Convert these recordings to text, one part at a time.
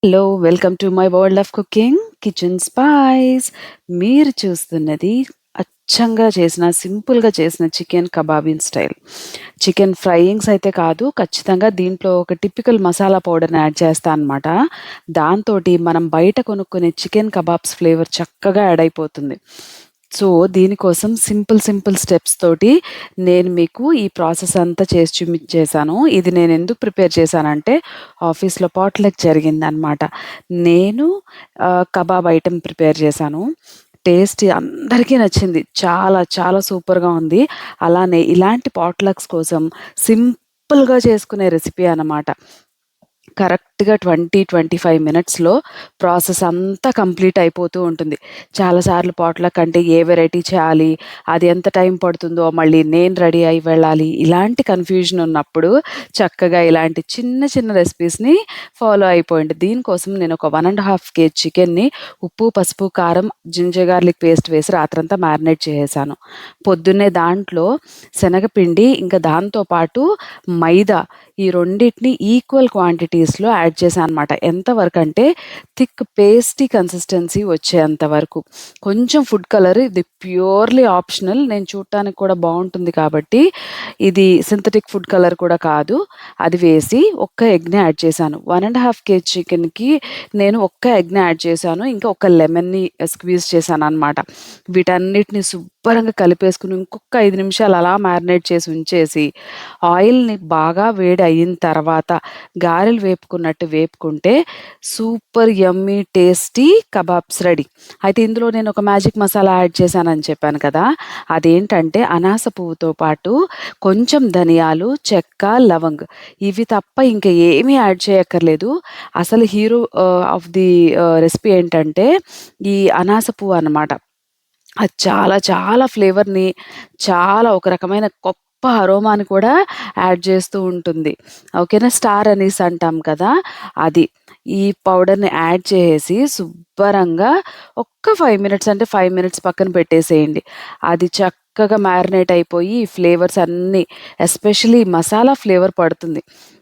Hello! Welcome to my world of cooking kitchen spice. మీరు చూస్తున్నది అచ్చంగా చేసిన, సింపుల్‌గా చేసిన చికెన్ కబాబీన్ స్టైల్. చికెన్ ఫ్రైయింగ్స్ అయితే కాదు, ఖచ్చితంగా దీంట్లో ఒక టిపికల్ మసాలా పౌడర్‌ని యాడ్ చేస్తా అనమాట. దాంతోటి మనం బయట కొనుక్కునే చికెన్ కబాబ్స్ ఫ్లేవర్ చక్కగా యాడ్ అయిపోతుంది. సో, దీనికోసం సింపుల్ స్టెప్స్ తోటి నేను మీకు ఈ ప్రాసెస్ అంతా చేసి చూపించేసాను. ఇది నేనెందుకు ప్రిపేర్ చేశానంటే, ఆఫీస్‌లో పాట్‌లక్ జరిగిందనమాట. నేను కబాబ్ ఐటెమ్ ప్రిపేర్ చేశాను. టేస్ట్ అందరికీ నచ్చింది. చాలా సూపర్‌గా ఉంది. అలానే ఇలాంటి పాట్‌లక్స్ కోసం సింపుల్‌గా చేసుకునే రెసిపీ అనమాట. కరెక్ట్‌గా 25 మినిట్స్‌లో ప్రాసెస్ అంతా కంప్లీట్ అయిపోతూ ఉంటుంది. చాలా సార్లు పాట్‌లక్ అంటే ఏ వెరైటీ చేయాలి? అది ఎంత టైం పడుతుందో, మళ్ళీ నేను రెడీ అయ్యి వెళ్ళాలి. ఇలాంటి కన్‌ఫ్యూజన్ ఉన్నప్పుడు చక్కగా ఇలాంటి చిన్న రెసిపీస్‌ని ఫాలో అయిపోయండి. దీనికోసం నేను ఒక 1 ½ కేజీ చికెన్‌ని ఉప్పు, పసుపు, కారం, జింజర్ గార్లిక్ పేస్ట్ వేసి రాత్రంతా మ్యారినేట్ చేసేసాను. పొద్దున్నే దాంట్లో శనగపిండి ఇంకా దాంతో పాటు మైదా ఈ రెండిటిని ఈక్వల్ క్వాంటిటీస్‌లో యాడ్ చేశాననమాట. ఎంతవరకంటే థిక్ పేస్టీ కన్సిస్టెన్సీ వచ్చేంత వరకు. కొంచెం ఫుడ్ కలర్ ఇది ప్యూర్‌లీ ఆప్షనల్. నేను చూడటానికి కూడా బావుంటుంది కాబట్టి ఇది సింథటిక్ ఫుడ్ కలర్ కూడా కాదు. అది వేసి ఒక్క ఎగ్‌ని యాడ్ చేశాను. 1 ½ కేజీ చికెన్‌కి నేను ఒక్క ఎగ్‌ని యాడ్ చేశాను. ఇంకా ఒక లెమన్‌ని స్క్వీజ్ చేశాననమాట. వీటన్నిటిని శుభ్రంగా కలిపేసుకొని ఇంకొక 5 నిమిషాలు అలా మ్యారినేట్ చేసి ఉంచేసి ఆయిల్‌ని బాగా వేడి అయిన తర్వాత గారెలు వేపుకున్నట్టు వేపుకుంటే super yummy tasty kebabs ready. అయితే ఇందులో నేను ఒక మ్యాజిక్ మసాలా యాడ్ చేశానని చెప్పాను కదా! అదేంటంటే అనాస పువ్వుతో పాటు కొంచెం ధనియాలు, చెక్క, లవంగ్ ఇవి తప్ప ఇంక ఏమీ యాడ్ చేయక్కర్లేదు. అసలు హీరో ఆఫ్ ది రెసిపీ ఏంటంటే ఈ అనాస పువ్వు అనమాట. అది చాలా ఫ్లేవర్‌ని ఒక రకమైన గొప్ప అరోమాని కూడా యాడ్ చేస్తూ ఉంటుంది. ఓకేనా? స్టార్ అనీస్ అంటాం కదా! అది. ఈ పౌడర్‌ని యాడ్ చేసేసి శుబ్బరంగా ఒక్క 5 మినిట్స్ అంటే 5 మినిట్స్ పక్కన పెట్టేసేయండి. అది చక్కగా మ్యారినేట్ అయిపోయి ఫ్లేవర్స్ అన్నీ ఎస్పెషల్లీ మసాలా ఫ్లేవర్ పడుతుంది.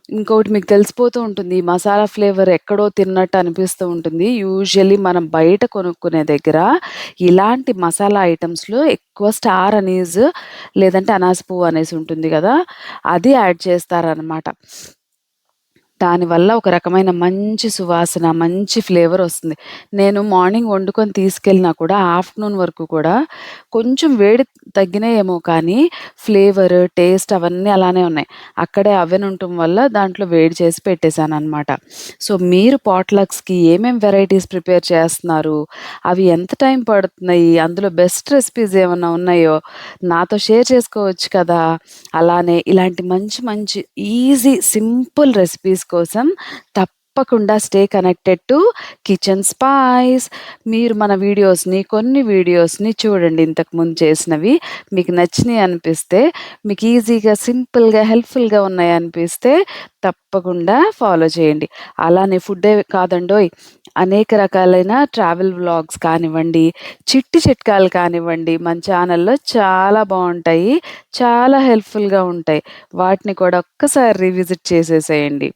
ఇంకోటి మీకు తెలిసిపోతూ ఉంటుంది. ఈ మసాలా ఫ్లేవర్ ఎక్కడో తిన్నట్టు అనిపిస్తూ ఉంటుంది. యూజువల్లీ మనం బయట కొనుక్కునే దగ్గర ఇలాంటి మసాలా ఐటెమ్స్‌లో ఎక్కువ స్టార్ అనీస్ లేదంటే అనాస పువ్వు అనేసి ఉంటుంది గదా! అది యాడ్ చేస్తారనమాట. దానివల్ల ఒక రకమైన మంచి సువాసన, మంచి ఫ్లేవరొస్తుంది. నేను మార్నింగ్ వండుకొని తీసుకెళ్ళినా కూడా ఆఫ్టర్‌నూన్ వరకు కూడా కొంచెం వేడి తగ్గినాయేమో కానీ ఫ్లేవర్, టేస్ట్ అవన్నీ అలానే ఉన్నాయి. అక్కడే అవెన్ ఉండటం వల్ల దాంట్లో వేడి చేసి పెట్టేసాననమాట. సో, మీరు పాట్‌లక్స్‌కి ఏమేం వెరైటీస్ ప్రిపేర్ చేస్తున్నారు? అవి ఎంత టైం పడుతున్నాయి? అందులో బెస్ట్ రెసిపీస్ ఏమన్నా ఉన్నాయో నాతో షేర్ చేసుకోవచ్చు కదా! అలానే ఇలాంటి మంచి ఈజీ సింపుల్ రెసిపీస్ కోసం తప్పకుండా stay connected to kitchen spice. మీరు మన కొన్ని వీడియోస్‌ని చూడండి ఇంతకుముందు చేసినవి. మీకు నచ్చినియి అనిపిస్తే, మీకు ఈజీగా, సింపుల్‌గా, హెల్ప్‌ఫుల్‌గా ఉన్నాయనిపిస్తే తప్పకుండా ఫాలో చేయండి. అలానే ఫుడ్డే కాదండోయ్! అనేక రకాలైన ట్రావెల్ వ్లాగ్స్ కానివ్వండి, చిట్టి చిట్కాలు కానివ్వండి, మన ఛానల్‌లో చాలా బావుంటాయి. చాలా హెల్ప్‌ఫుల్‌గా ఉంటాయి. వాటిని కూడా ఒక్కసారి రివిజిట్ చేసేసేయండి.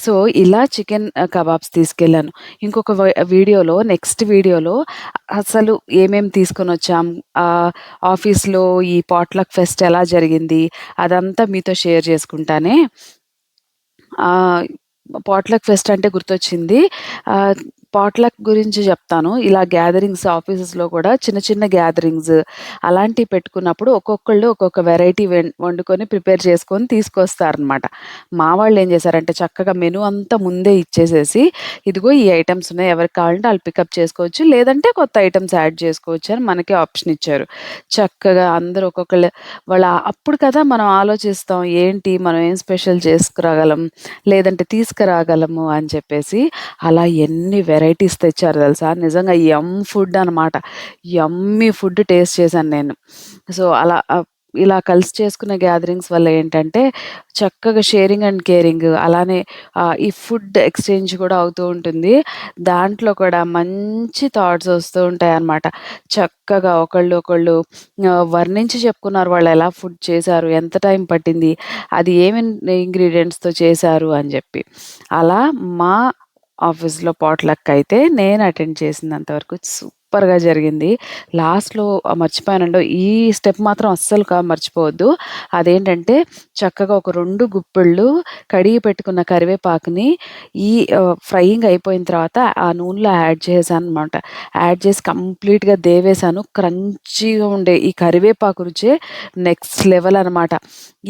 సో, ఇలా చికెన్ కబాబ్స్ తీసుకెళ్ళాను. ఇంకొక వీడియోలో నెక్స్ట్ వీడియోలో అసలు ఏమేం తీసుకొనొచ్చాం, ఆఫీస్‌లో ఈ పాట్‌లక్ ఫెస్ట్ ఎలా జరిగింది, అదంతా మీతో షేర్ చేసుకుంటానే. ఆహ్, పాట్‌లక్ ఫెస్ట్ అంటే గుర్తొచ్చింది. ఆహ్, పాట్‌లక్ గురించి చెప్తాను. ఇలా గ్యాదరింగ్స్ ఆఫీసెస్‌లో కూడా చిన్న గ్యాదరింగ్స్ అలాంటివి పెట్టుకున్నప్పుడు ఒక్కొక్కళ్ళు ఒక్కొక్క వెరైటీ వండుకొని ప్రిపేర్ చేసుకొని తీసుకొస్తారనమాట. మా వాళ్ళేం చేశారంటే చక్కగా మెను అంతా ముందే ఇచ్చేసేసి, ఇదిగో ఈ ఐటెమ్స్ ఉన్నాయి. ఎవరికి కావాలంటే ఆళ్ళు పికప్ చేసుకోవచ్చు. లేదంటే కొత్త ఐటెమ్స్ యాడ్ చేసుకోవచ్చు అని మనకే ఆప్షన్ ఇచ్చారు. చక్కగా అందరూ ఒక్కొక్కళ్ళు అప్పుడు కదా మనం ఆలోచిస్తాం. ఏంటి మనం ఏం స్పెషల్ చేసుకురాగలం? లేదంటే తీసుకురాగలము అని చెప్పేసి, అలా ఎన్ని వెరైటీస్ తెచ్చారో తెలుసా! నిజంగా ఫుడ్ అనమాట. యమ్మీ ఫుడ్ టేస్ట్ చేశాను నేను. సో, ఇలా కలిసి చేసుకునే గ్యాదరింగ్స్ వల్ల ఏంటంటే, చక్కగా షేరింగ్ అండ్ కేరింగ్ అలానే ఈ ఫుడ్ ఎక్స్‌చేంజ్ కూడా అవుతూ ఉంటుంది. దాంట్లో కూడా మంచి థాట్స్ వస్తూ ఉంటాయన్నమాట. చక్కగా ఒకళ్ళు వర్ణించి చెప్పుకున్నారు వాళ్ళెలా ఫుడ్ చేశారు, ఎంత టైం పట్టింది, అది ఏమేం ఇంగ్రీడియెంట్స్‌తో చేశారు అని జెప్పి. అలా మా ఆఫీస్‌లో పాట్‌లక్ అయితే నేను అటెండ్ చేసినంత వరకు సూపర్‌గా జరిగింది. లాస్ట్‌లో మర్చిపోయానండి. ఈ స్టెప్ మాత్రం అస్సలు మర్చిపోవద్దు. అదేంటంటే చక్కగా ఒక 2 గుప్పిళ్ళు కడిగి పెట్టుకున్న కరివేపాకుని ఈ ఫ్రైయింగ్ అయిపోయిన తర్వాత ఆ నూనెలో యాడ్ చేశాననమాట. యాడ్ చేసి కంప్లీట్‌గా దేవేశాను. క్రంచీగా ఉండే ఈ కరివేపాకు రుచే నెక్స్ట్ లెవెల్ అనమాట.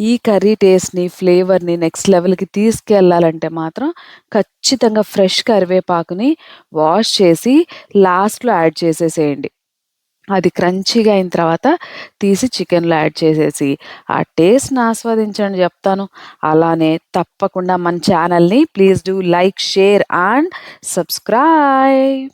ఈ కర్రీ టేస్ట్‌ని, ఫ్లేవర్‌ని నెక్స్ట్ లెవెల్‌కి తీసుకెళ్ళాలంటే మాత్రం ఖచ్చితంగా ఫ్రెష్ కరివేపాకుని వాష్ చేసి లాస్ట్‌లో యాడ్ చేసేసేయండి. అది క్రంచీగా అయిన తర్వాత తీసి చికెన్‌లో యాడ్ చేసేసి, ఆ టేస్ట్‌ని ఆస్వాదించండి చెప్తాను. అలానే తప్పకుండా మన ఛానల్‌ని please do like, share and subscribe.